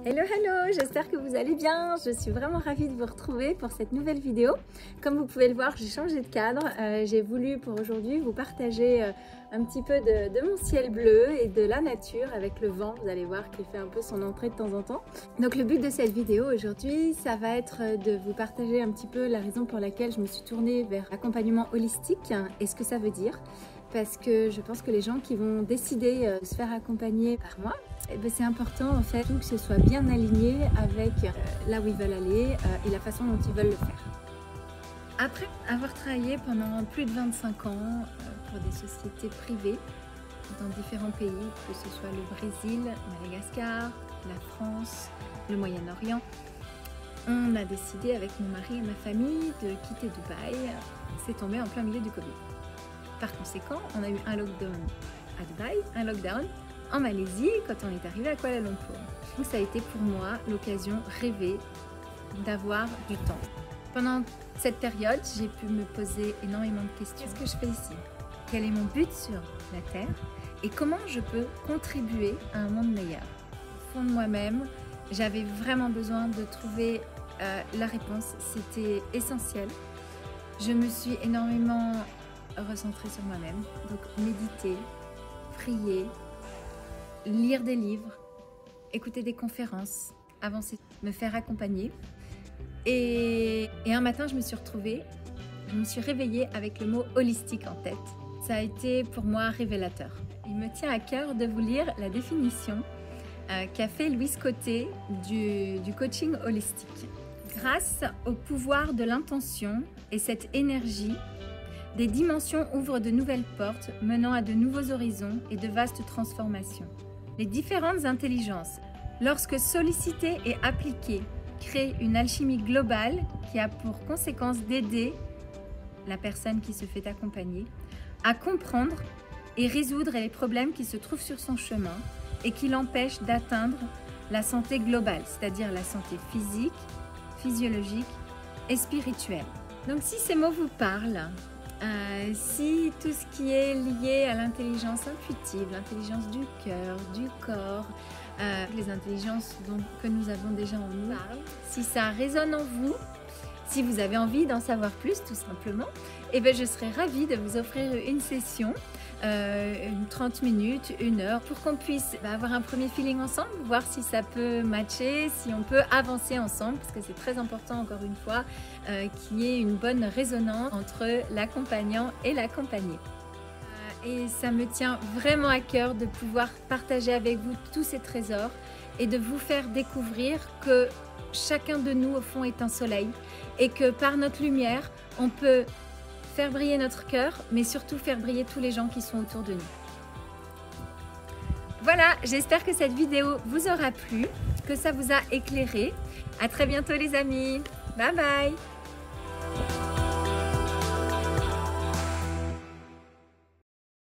Hello, hello, j'espère que vous allez bien. Je suis vraiment ravie de vous retrouver pour cette nouvelle vidéo. Comme vous pouvez le voir, j'ai changé de cadre. J'ai voulu pour aujourd'hui vous partager un petit peu de mon ciel bleu et de la nature avec le vent. Vous allez voir qu'il fait un peu son entrée de temps en temps. Donc le but de cette vidéo aujourd'hui, ça va être de vous partager un petit peu la raison pour laquelle je me suis tournée vers l'accompagnement holistique et ce que ça veut dire. Parce que je pense que les gens qui vont décider de se faire accompagner par moi, c'est important en fait que ce soit bien aligné avec là où ils veulent aller et la façon dont ils veulent le faire. Après avoir travaillé pendant plus de 25 ans pour des sociétés privées dans différents pays, que ce soit le Brésil, Madagascar, la France, le Moyen-Orient, on a décidé avec mon mari et ma famille de quitter Dubaï. C'est tombé en plein milieu du Covid. Par conséquent, on a eu un lockdown à Dubaï, un lockdown en Malaisie quand on est arrivé à Kuala Lumpur. Donc ça a été pour moi l'occasion rêvée d'avoir du temps. Pendant cette période, j'ai pu me poser énormément de questions. Qu'est-ce que je fais ici? Quel est mon but sur la Terre? Et comment je peux contribuer à un monde meilleur? Au fond de moi-même, j'avais vraiment besoin de trouver la réponse. C'était essentiel. Je me suis énormément recentrer sur moi-même, donc méditer, prier, lire des livres, écouter des conférences, avancer, me faire accompagner. Et un matin, je me suis réveillée avec le mot holistique en tête. Ça a été pour moi révélateur. Il me tient à cœur de vous lire la définition qu'a fait Louise Côté du coaching holistique. Grâce au pouvoir de l'intention et cette énergie, des dimensions ouvrent de nouvelles portes, menant à de nouveaux horizons et de vastes transformations. Les différentes intelligences, lorsque sollicitées et appliquées, créent une alchimie globale qui a pour conséquence d'aider la personne qui se fait accompagner à comprendre et résoudre les problèmes qui se trouvent sur son chemin et qui l'empêchent d'atteindre la santé globale, c'est-à-dire la santé physique, physiologique et spirituelle. Donc si ces mots vous parlent, si tout ce qui est lié à l'intelligence intuitive, l'intelligence du cœur, du corps, les intelligences que nous avons déjà en nous, si ça résonne en vous, si vous avez envie d'en savoir plus tout simplement, je serais ravie de vous offrir une session, une 30 minutes, 1 heure, pour qu'on puisse avoir un premier feeling ensemble, voir si ça peut matcher, si on peut avancer ensemble, parce que c'est très important encore une fois, qu'il y ait une bonne résonance entre l'accompagnant et l'accompagné. Et ça me tient vraiment à cœur de pouvoir partager avec vous tous ces trésors et de vous faire découvrir que chacun de nous au fond est un soleil et que par notre lumière, on peut faire briller notre cœur, mais surtout faire briller tous les gens qui sont autour de nous. Voilà, j'espère que cette vidéo vous aura plu, que ça vous a éclairé. À très bientôt les amis. Bye bye.